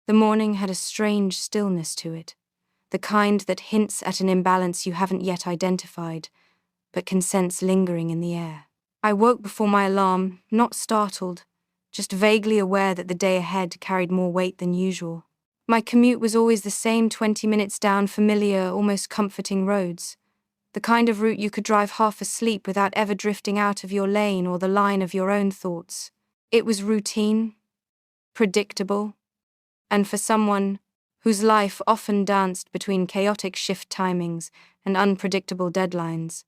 The morning had a strange stillness to it, the kind that hints at an imbalance you haven't yet identified, but can sense lingering in the air. I woke before my alarm, not startled, just vaguely aware that the day ahead carried more weight than usual. My commute was always the same 20 minutes down familiar, almost comforting roads, the kind of route you could drive half asleep without ever drifting out of your lane or the line of your own thoughts. It was routine, predictable, and for someone whose life often danced between chaotic shift timings and unpredictable deadlines,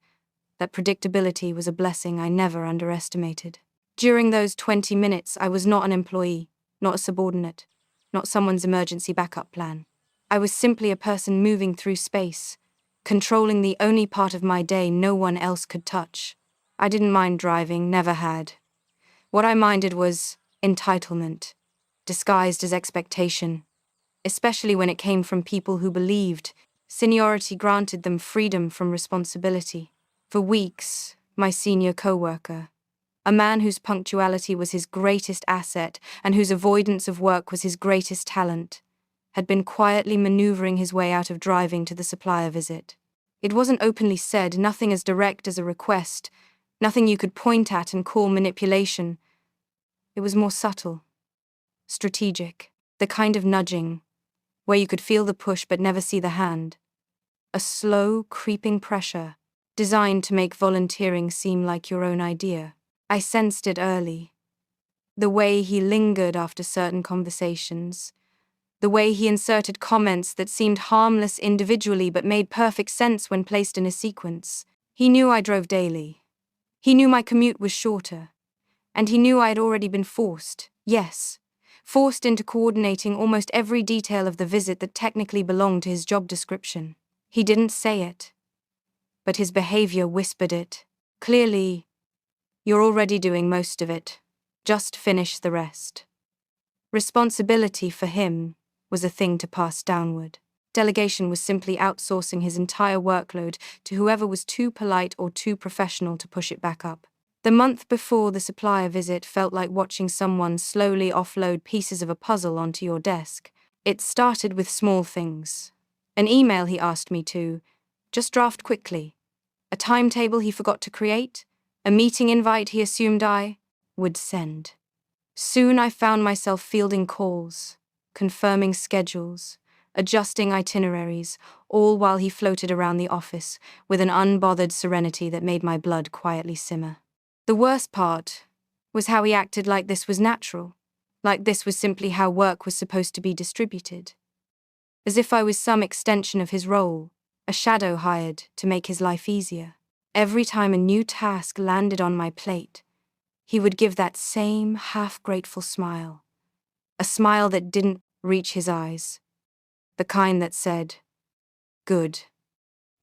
that predictability was a blessing I never underestimated. During those 20 minutes, I was not an employee, not a subordinate, not someone's emergency backup plan. I was simply a person moving through space, controlling the only part of my day no one else could touch. I didn't mind driving, never had. What I minded was entitlement, disguised as expectation, especially when it came from people who believed seniority granted them freedom from responsibility. For weeks, my senior coworker, a man whose punctuality was his greatest asset and whose avoidance of work was his greatest talent, had been quietly maneuvering his way out of driving to the supplier visit. It wasn't openly said, nothing as direct as a request, nothing you could point at and call manipulation. It was more subtle, strategic, the kind of nudging where you could feel the push but never see the hand. A slow, creeping pressure designed to make volunteering seem like your own idea. I sensed it early. The way he lingered after certain conversations, the way he inserted comments that seemed harmless individually but made perfect sense when placed in a sequence. He knew I drove daily. He knew my commute was shorter. And he knew I had already been forced, yes, forced into coordinating almost every detail of the visit that technically belonged to his job description. He didn't say it, but his behavior whispered it. Clearly, you're already doing most of it. Just finish the rest. Responsibility for him was a thing to pass downward. Delegation was simply outsourcing his entire workload to whoever was too polite or too professional to push it back up. The month before the supplier visit felt like watching someone slowly offload pieces of a puzzle onto your desk. It started with small things. An email he asked me to just draft quickly. A timetable he forgot to create. A meeting invite he assumed I would send. Soon I found myself fielding calls, confirming schedules, adjusting itineraries, all while he floated around the office with an unbothered serenity that made my blood quietly simmer. The worst part was how he acted like this was natural, like this was simply how work was supposed to be distributed. As if I was some extension of his role, a shadow hired to make his life easier. Every time a new task landed on my plate, he would give that same half-grateful smile, a smile that didn't reach his eyes, the kind that said, "Good,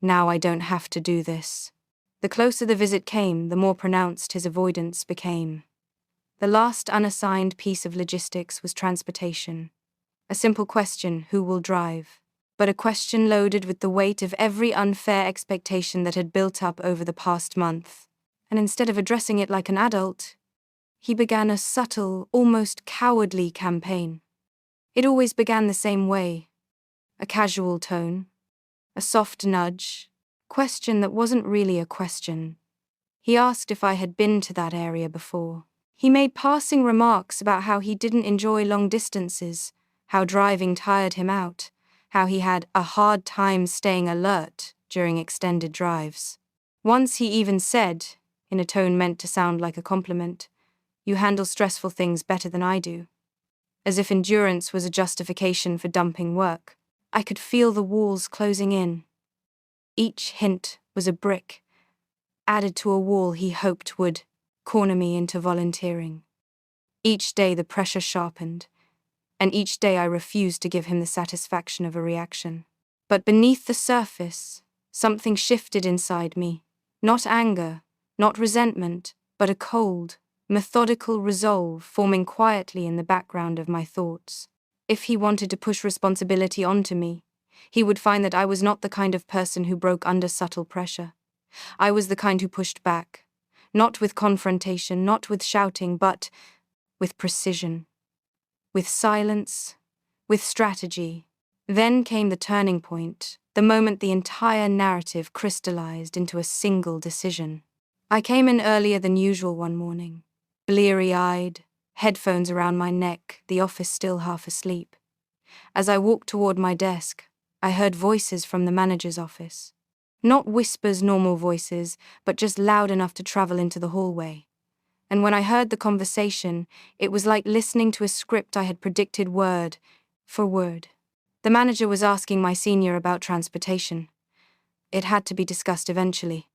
now I don't have to do this." The closer the visit came, the more pronounced his avoidance became. The last unassigned piece of logistics was transportation. A simple question, who will drive? But a question loaded with the weight of every unfair expectation that had built up over the past month. And instead of addressing it like an adult, he began a subtle, almost cowardly campaign. It always began the same way. A casual tone, a soft nudge, question that wasn't really a question. He asked if I had been to that area before. He made passing remarks about how he didn't enjoy long distances, how driving tired him out, how he had a hard time staying alert during extended drives. Once he even said, in a tone meant to sound like a compliment, "You handle stressful things better than I do," as if endurance was a justification for dumping work. I could feel the walls closing in. Each hint was a brick, added to a wall he hoped would corner me into volunteering. Each day the pressure sharpened, and each day I refused to give him the satisfaction of a reaction. But beneath the surface, something shifted inside me. Not anger, not resentment, but a cold, methodical resolve forming quietly in the background of my thoughts. If he wanted to push responsibility onto me, he would find that I was not the kind of person who broke under subtle pressure. I was the kind who pushed back, not with confrontation, not with shouting, but with precision. With silence, with strategy. Then came the turning point, the moment the entire narrative crystallized into a single decision. I came in earlier than usual one morning, bleary-eyed, headphones around my neck, the office still half asleep. As I walked toward my desk, I heard voices from the manager's office. Not whispers, normal voices, but just loud enough to travel into the hallway. And when I heard the conversation, it was like listening to a script I had predicted word for word. The manager was asking my senior about transportation. It had to be discussed eventually.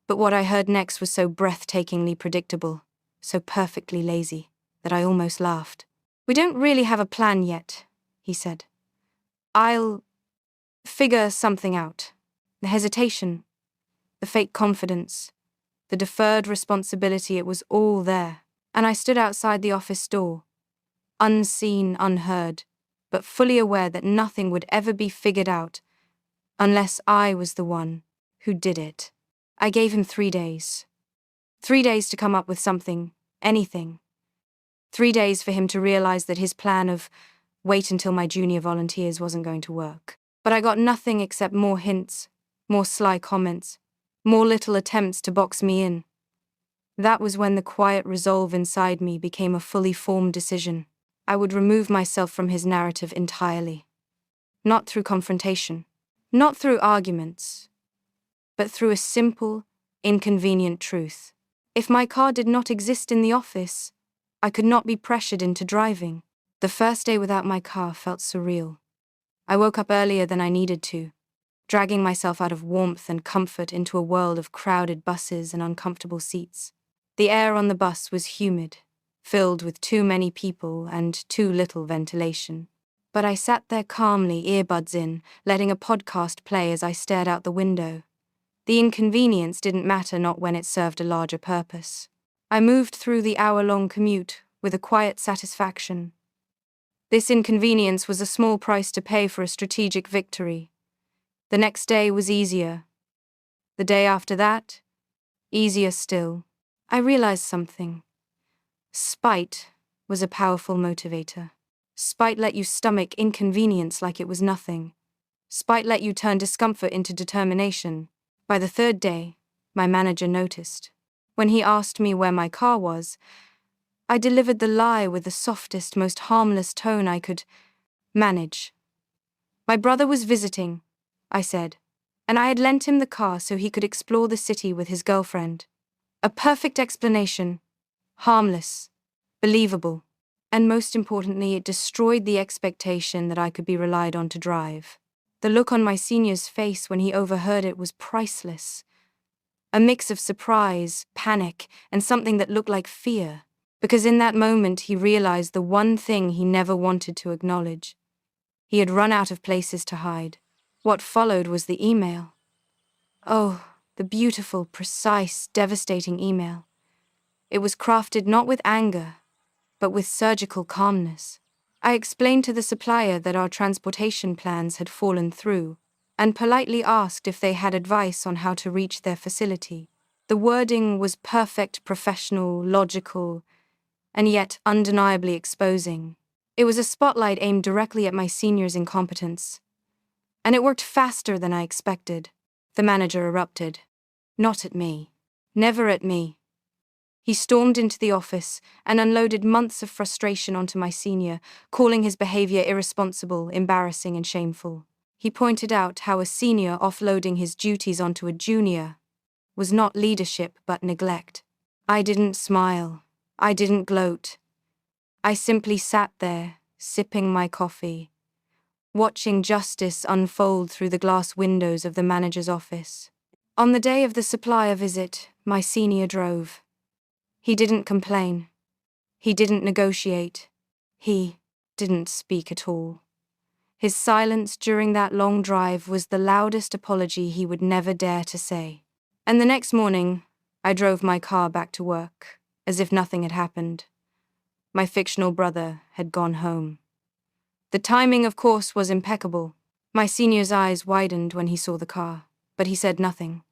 But what I heard next was so breathtakingly predictable, so perfectly lazy, that I almost laughed. "We don't really have a plan yet," he said. "I'll figure something out." The hesitation, the fake confidence, the deferred responsibility, it was all there. And I stood outside the office door, unseen, unheard, but fully aware that nothing would ever be figured out unless I was the one who did it. I gave him 3 days. 3 days to come up with something, anything. 3 days for him to realize that his plan of wait until my junior volunteers wasn't going to work. But I got nothing except more hints, more sly comments, more little attempts to box me in. That was when the quiet resolve inside me became a fully formed decision. I would remove myself from his narrative entirely. Not through confrontation, not through arguments, but through a simple, inconvenient truth. If my car did not exist in the office, I could not be pressured into driving. The first day without my car felt surreal. I woke up earlier than I needed to, dragging myself out of warmth and comfort into a world of crowded buses and uncomfortable seats. The air on the bus was humid, filled with too many people and too little ventilation. But I sat there calmly, earbuds in, letting a podcast play as I stared out the window. The inconvenience didn't matter, not when it served a larger purpose. I moved through the hour-long commute with a quiet satisfaction. This inconvenience was a small price to pay for a strategic victory. The next day was easier. The day after that, easier still. I realized something. Spite was a powerful motivator. Spite let you stomach inconvenience like it was nothing. Spite let you turn discomfort into determination. By the third day, my manager noticed. When he asked me where my car was, I delivered the lie with the softest, most harmless tone I could manage. "My brother was visiting," I said, "and I had lent him the car so he could explore the city with his girlfriend." A perfect explanation. Harmless. Believable. And most importantly, it destroyed the expectation that I could be relied on to drive. The look on my senior's face when he overheard it was priceless. A mix of surprise, panic, and something that looked like fear. Because in that moment he realized the one thing he never wanted to acknowledge. He had run out of places to hide. What followed was the email. Oh, the beautiful, precise, devastating email. It was crafted not with anger, but with surgical calmness. I explained to the supplier that our transportation plans had fallen through, and politely asked if they had advice on how to reach their facility. The wording was perfect, professional, logical, and yet undeniably exposing. It was a spotlight aimed directly at my senior's incompetence. And it worked faster than I expected. The manager erupted. Not at me. Never at me. He stormed into the office and unloaded months of frustration onto my senior, calling his behavior irresponsible, embarrassing, and shameful. He pointed out how a senior offloading his duties onto a junior was not leadership but neglect. I didn't smile. I didn't gloat. I simply sat there, sipping my coffee, watching justice unfold through the glass windows of the manager's office. On the day of the supplier visit, my senior drove. He didn't complain. He didn't negotiate. He didn't speak at all. His silence during that long drive was the loudest apology he would never dare to say. And the next morning, I drove my car back to work, as if nothing had happened. My fictional brother had gone home. The timing, of course, was impeccable. My senior's eyes widened when he saw the car, but he said nothing.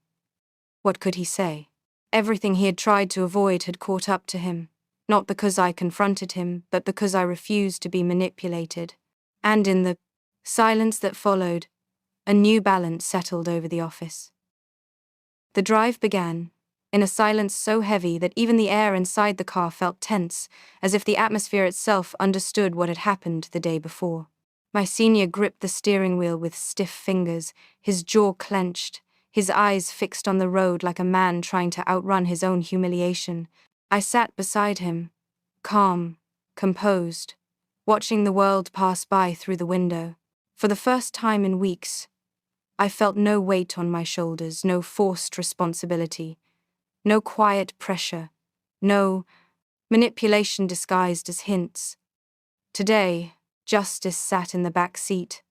What could he say? Everything he had tried to avoid had caught up to him, not because I confronted him, but because I refused to be manipulated. And in the silence that followed, a new balance settled over the office. The drive began, in a silence so heavy that even the air inside the car felt tense, as if the atmosphere itself understood what had happened the day before. My senior gripped the steering wheel with stiff fingers, his jaw clenched, his eyes fixed on the road like a man trying to outrun his own humiliation. I sat beside him, calm, composed, watching the world pass by through the window. For the first time in weeks, I felt no weight on my shoulders, no forced responsibility, no quiet pressure, no manipulation disguised as hints. Today, justice sat in the back seat,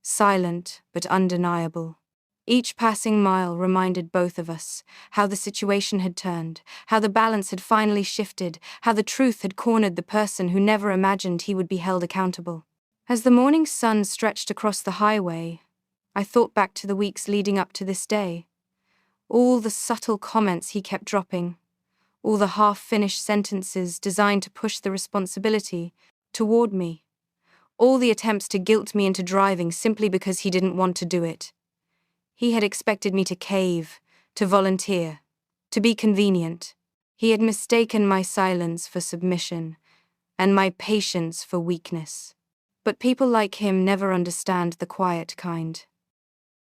silent but undeniable. Each passing mile reminded both of us how the situation had turned, how the balance had finally shifted, how the truth had cornered the person who never imagined he would be held accountable. As the morning sun stretched across the highway, I thought back to the weeks leading up to this day. All the subtle comments he kept dropping, all the half-finished sentences designed to push the responsibility toward me, all the attempts to guilt me into driving simply because he didn't want to do it. He had expected me to cave, to volunteer, to be convenient. He had mistaken my silence for submission, and my patience for weakness. But people like him never understand the quiet kind.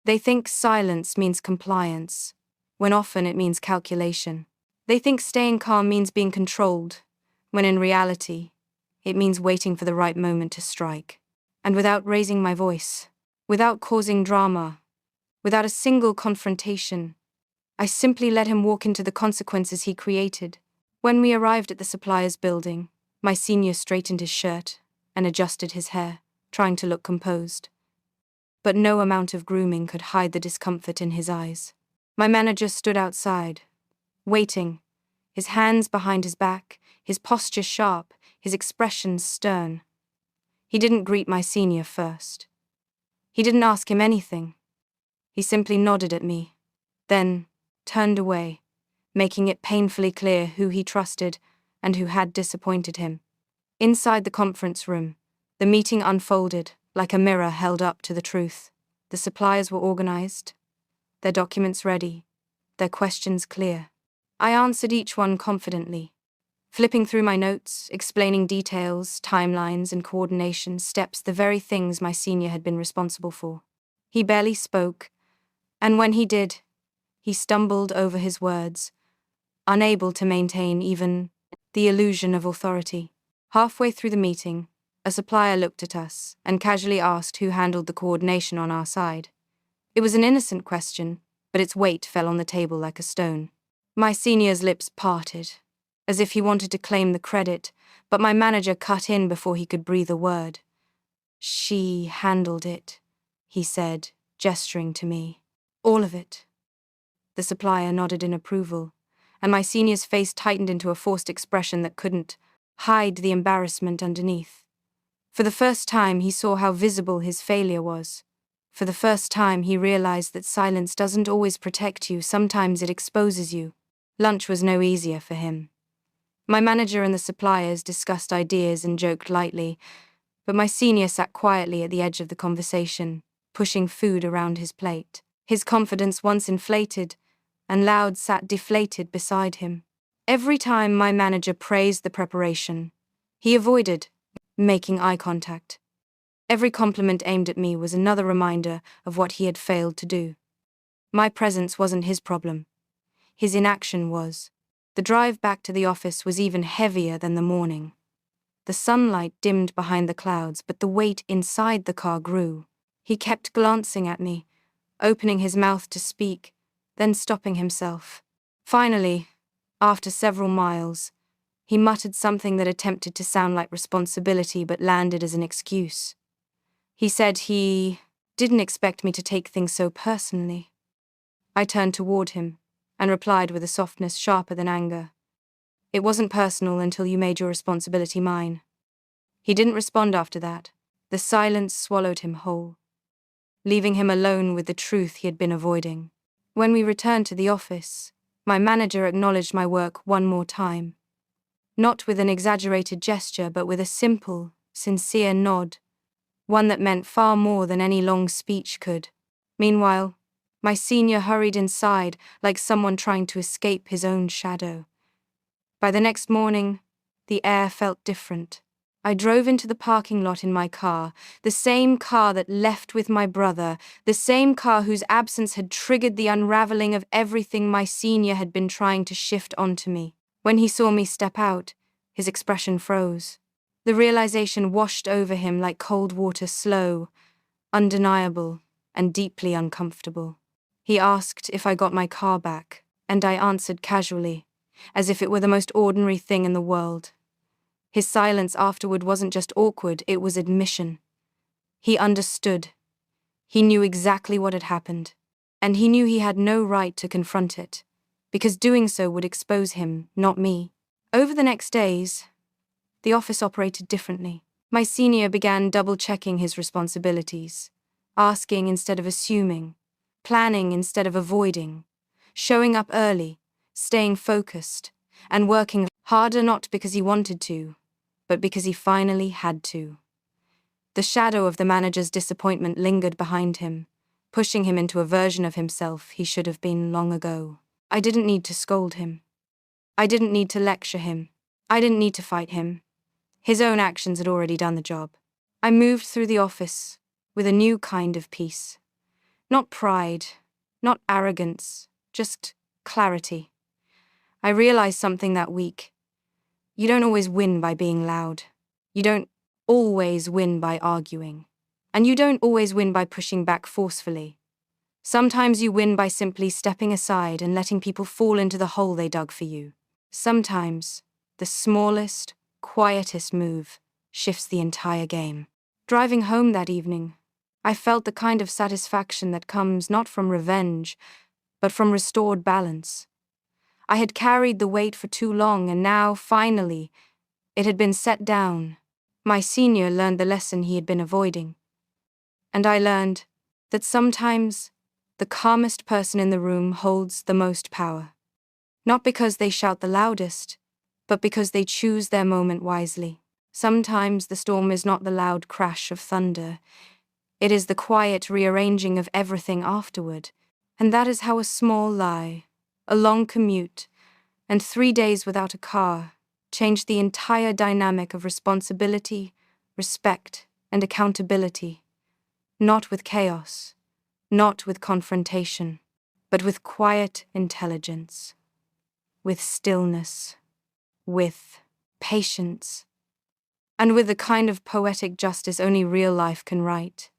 They think silence means compliance, when often it means calculation. They think staying calm means being controlled, when in reality, it means waiting for the right moment to strike. And without raising my voice, without causing drama, without a single confrontation, I simply let him walk into the consequences he created. When we arrived at the supplier's building, my senior straightened his shirt and adjusted his hair, trying to look composed. But no amount of grooming could hide the discomfort in his eyes. My manager stood outside, waiting, his hands behind his back, his posture sharp, his expression stern. He didn't greet my senior first. He didn't ask him anything. He simply nodded at me, then turned away, making it painfully clear who he trusted and who had disappointed him. Inside the conference room, the meeting unfolded like a mirror held up to the truth. The suppliers were organized, their documents ready, their questions clear. I answered each one confidently, flipping through my notes, explaining details, timelines, and coordination steps, the very things my senior had been responsible for. He barely spoke, and when he did, he stumbled over his words, unable to maintain even the illusion of authority. Halfway through the meeting, a supplier looked at us and casually asked who handled the coordination on our side. It was an innocent question, but its weight fell on the table like a stone. My senior's lips parted, as if he wanted to claim the credit, but my manager cut in before he could breathe a word. "She handled it," he said, gesturing to me. "All of it." The supplier nodded in approval, and my senior's face tightened into a forced expression that couldn't hide the embarrassment underneath. For the first time, he saw how visible his failure was. For the first time, he realized that silence doesn't always protect you, sometimes it exposes you. Lunch was no easier for him. My manager and the suppliers discussed ideas and joked lightly, but my senior sat quietly at the edge of the conversation, pushing food around his plate. His confidence once inflated, and Loud sat deflated beside him. Every time my manager praised the preparation, he avoided making eye contact. Every compliment aimed at me was another reminder of what he had failed to do. My presence wasn't his problem. His inaction was. The drive back to the office was even heavier than the morning. The sunlight dimmed behind the clouds, but the weight inside the car grew. He kept glancing at me, opening his mouth to speak, then stopping himself. Finally, after several miles, he muttered something that attempted to sound like responsibility but landed as an excuse. He said he didn't expect me to take things so personally. I turned toward him and replied with a softness sharper than anger. "It wasn't personal until you made your responsibility mine." He didn't respond after that. The silence swallowed him whole, leaving him alone with the truth he had been avoiding. When we returned to the office, my manager acknowledged my work one more time. Not with an exaggerated gesture, but with a simple, sincere nod. one that meant far more than any long speech could. Meanwhile, my senior hurried inside like someone trying to escape his own shadow. By the next morning, the air felt different. I drove into the parking lot in my car, the same car that left with my brother, the same car whose absence had triggered the unraveling of everything my senior had been trying to shift onto me. When he saw me step out, his expression froze. The realization washed over him like cold water, slow, undeniable, and deeply uncomfortable. He asked if I got my car back, and I answered casually, as if it were the most ordinary thing in the world. His silence afterward wasn't just awkward, it was admission. He understood. He knew exactly what had happened, and he knew he had no right to confront it, because doing so would expose him, not me. Over the next days, the office operated differently. My senior began double-checking his responsibilities, asking instead of assuming, planning instead of avoiding, showing up early, staying focused, and working harder not because he wanted to, but because he finally had to. The shadow of the manager's disappointment lingered behind him, pushing him into a version of himself he should have been long ago. I didn't need to scold him. I didn't need to lecture him. I didn't need to fight him. His own actions had already done the job. I moved through the office with a new kind of peace. Not pride, not arrogance, just clarity. I realized something that week. You don't always win by being loud. You don't always win by arguing. And you don't always win by pushing back forcefully. Sometimes you win by simply stepping aside and letting people fall into the hole they dug for you. Sometimes the smallest, quietest move shifts the entire game. Driving home that evening, I felt the kind of satisfaction that comes not from revenge, but from restored balance. I had carried the weight for too long, and now, finally, it had been set down. My senior learned the lesson he had been avoiding. And I learned that sometimes the calmest person in the room holds the most power. Not because they shout the loudest, but because they choose their moment wisely. Sometimes the storm is not the loud crash of thunder. It is the quiet rearranging of everything afterward. And that is how a small lie, a long commute, and 3 days without a car changed the entire dynamic of responsibility, respect, and accountability. Not with chaos, not with confrontation, but with quiet intelligence, with stillness, with patience, and with the kind of poetic justice only real life can write.